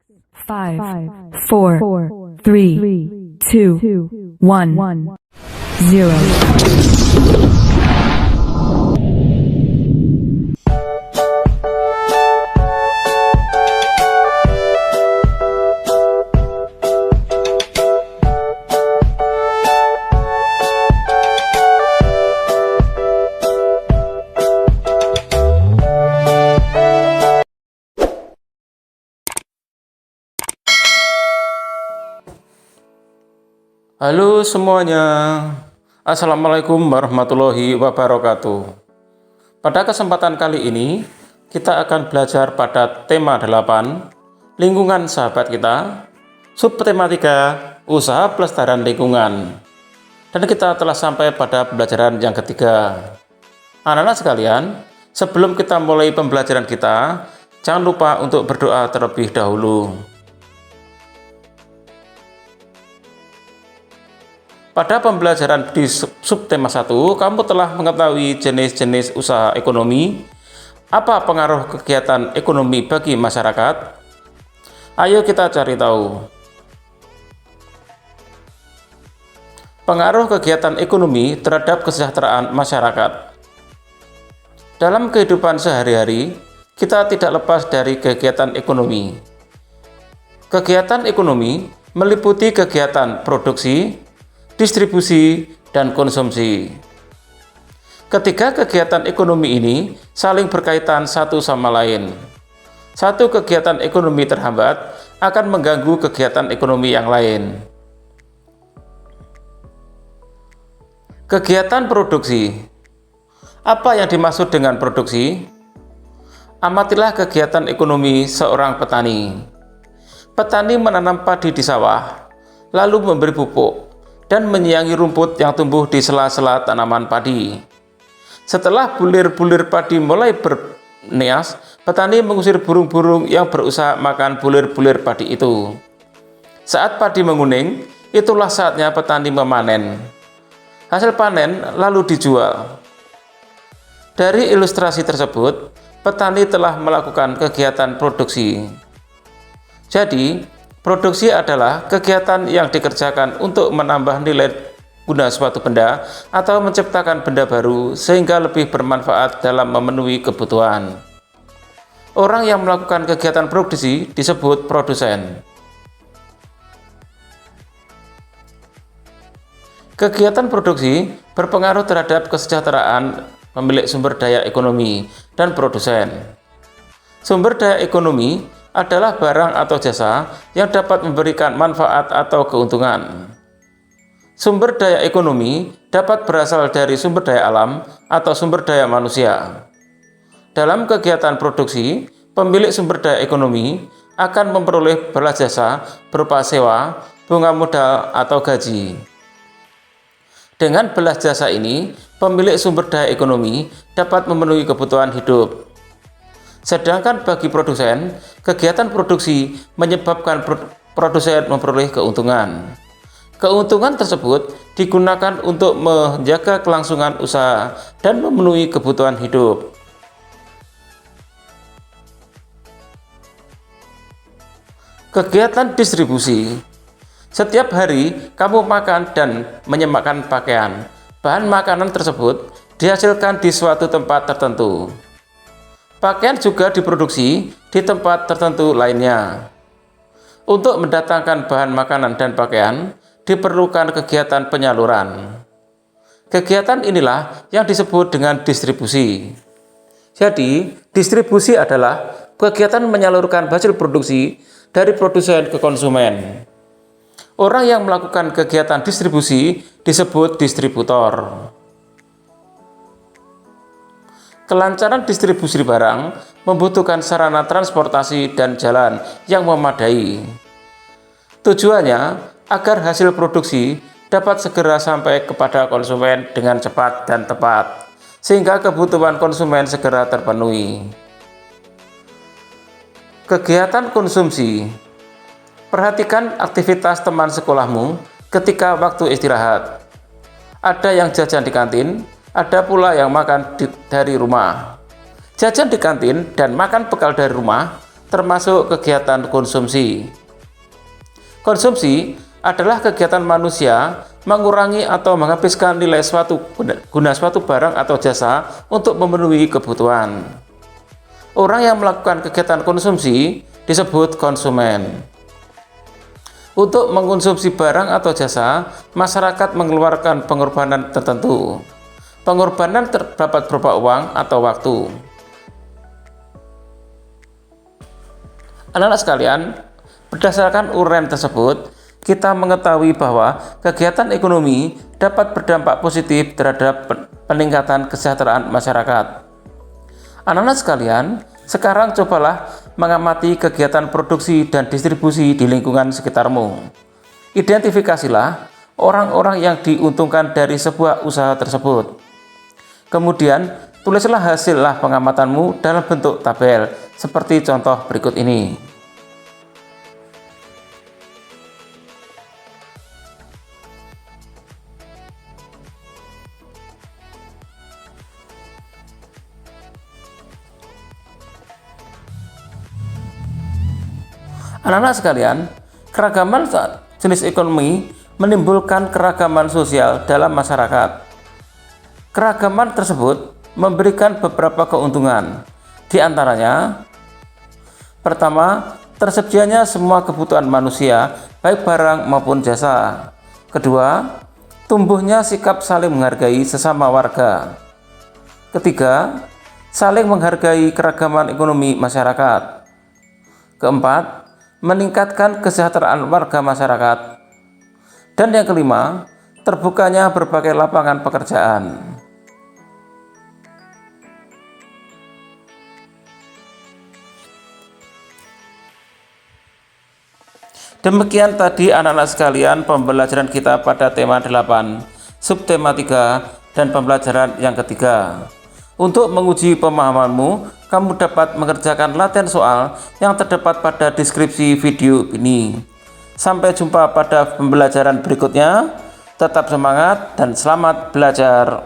5, 4, 3, 2, 1, 0. Halo semuanya, Assalamualaikum warahmatullahi wabarakatuh. Pada kesempatan kali ini, kita akan belajar pada tema 8, lingkungan sahabat kita, subtema 3, usaha pelestarian lingkungan. Dan kita telah sampai pada pembelajaran yang ketiga. Anak-anak sekalian, sebelum kita mulai pembelajaran kita, jangan lupa untuk berdoa terlebih dahulu. Pada pembelajaran di subtema 1, kamu telah mengetahui jenis-jenis usaha ekonomi, apa pengaruh kegiatan ekonomi bagi masyarakat. Ayo kita cari tahu. Pengaruh kegiatan ekonomi terhadap kesejahteraan masyarakat. Dalam kehidupan sehari-hari, kita tidak lepas dari kegiatan ekonomi. Kegiatan ekonomi meliputi kegiatan produksi, distribusi, dan konsumsi. Ketiga kegiatan ekonomi ini saling berkaitan satu sama lain. Satu kegiatan ekonomi terhambat akan mengganggu kegiatan ekonomi yang lain. Kegiatan produksi. Apa yang dimaksud dengan produksi? Amatilah kegiatan ekonomi seorang petani. Petani menanam padi di sawah, lalu memberi pupuk dan menyiangi rumput yang tumbuh di sela-sela tanaman padi. Setelah bulir-bulir padi mulai berneas, petani mengusir burung-burung yang berusaha makan bulir-bulir padi itu. Saat padi menguning, itulah saatnya petani memanen. Hasil panen lalu dijual. Dari ilustrasi tersebut, petani telah melakukan kegiatan produksi. Jadi, produksi adalah kegiatan yang dikerjakan untuk menambah nilai guna suatu benda atau menciptakan benda baru sehingga lebih bermanfaat dalam memenuhi kebutuhan. Orang yang melakukan kegiatan produksi disebut produsen. Kegiatan produksi berpengaruh terhadap kesejahteraan pemilik sumber daya ekonomi dan produsen. Sumber daya ekonomi adalah barang atau jasa yang dapat memberikan manfaat atau keuntungan. Sumber daya ekonomi dapat berasal dari sumber daya alam atau sumber daya manusia. Dalam kegiatan produksi, pemilik sumber daya ekonomi akan memperoleh balas jasa berupa sewa, bunga modal, atau gaji. Dengan balas jasa ini, pemilik sumber daya ekonomi dapat memenuhi kebutuhan hidup. Sedangkan bagi produsen, kegiatan produksi menyebabkan produsen memperoleh keuntungan. Keuntungan tersebut digunakan untuk menjaga kelangsungan usaha dan memenuhi kebutuhan hidup. Kegiatan distribusi. Setiap hari kamu makan dan menyemakkan pakaian. Bahan makanan tersebut dihasilkan di suatu tempat tertentu. Pakaian juga diproduksi di tempat tertentu lainnya. Untuk mendatangkan bahan makanan dan pakaian, diperlukan kegiatan penyaluran. Kegiatan inilah yang disebut dengan distribusi. Jadi, distribusi adalah kegiatan menyalurkan hasil produksi dari produsen ke konsumen. Orang yang melakukan kegiatan distribusi disebut distributor. Kelancaran distribusi barang membutuhkan sarana transportasi dan jalan yang memadai. Tujuannya agar hasil produksi dapat segera sampai kepada konsumen dengan cepat dan tepat, sehingga kebutuhan konsumen segera terpenuhi. Kegiatan konsumsi. Perhatikan aktivitas teman sekolahmu ketika waktu istirahat. Ada yang jajan di kantin, ada pula yang makan dari rumah. Jajan di kantin dan makan bekal dari rumah termasuk kegiatan konsumsi. Konsumsi adalah kegiatan manusia mengurangi atau menghabiskan nilai guna suatu barang atau jasa untuk memenuhi kebutuhan. Orang yang melakukan kegiatan konsumsi disebut konsumen. Untuk mengkonsumsi barang atau jasa, masyarakat mengeluarkan pengorbanan tertentu. Pengorbanan dapat berupa uang atau waktu. Anak-anak sekalian, berdasarkan uraian tersebut, kita mengetahui bahwa kegiatan ekonomi dapat berdampak positif terhadap peningkatan kesejahteraan masyarakat. Anak-anak sekalian, sekarang cobalah mengamati kegiatan produksi dan distribusi di lingkungan sekitarmu. Identifikasilah orang-orang yang diuntungkan dari sebuah usaha tersebut. Kemudian, tulislah hasil pengamatanmu dalam bentuk tabel, seperti contoh berikut ini. Anak-anak sekalian, keragaman jenis ekonomi menimbulkan keragaman sosial dalam masyarakat. Keragaman tersebut memberikan beberapa keuntungan. Di antaranya, pertama, tersedianya semua kebutuhan manusia, baik barang maupun jasa. Kedua, tumbuhnya sikap saling menghargai sesama warga. Ketiga, saling menghargai keragaman ekonomi masyarakat. Keempat, meningkatkan kesejahteraan warga masyarakat. Dan yang kelima, terbukanya berbagai lapangan pekerjaan. Demikian tadi anak-anak sekalian pembelajaran kita pada tema 8, subtema 3, dan pembelajaran yang ketiga. Untuk menguji pemahamanmu, kamu dapat mengerjakan latihan soal yang terdapat pada deskripsi video ini. Sampai jumpa pada pembelajaran berikutnya. Tetap semangat dan selamat belajar.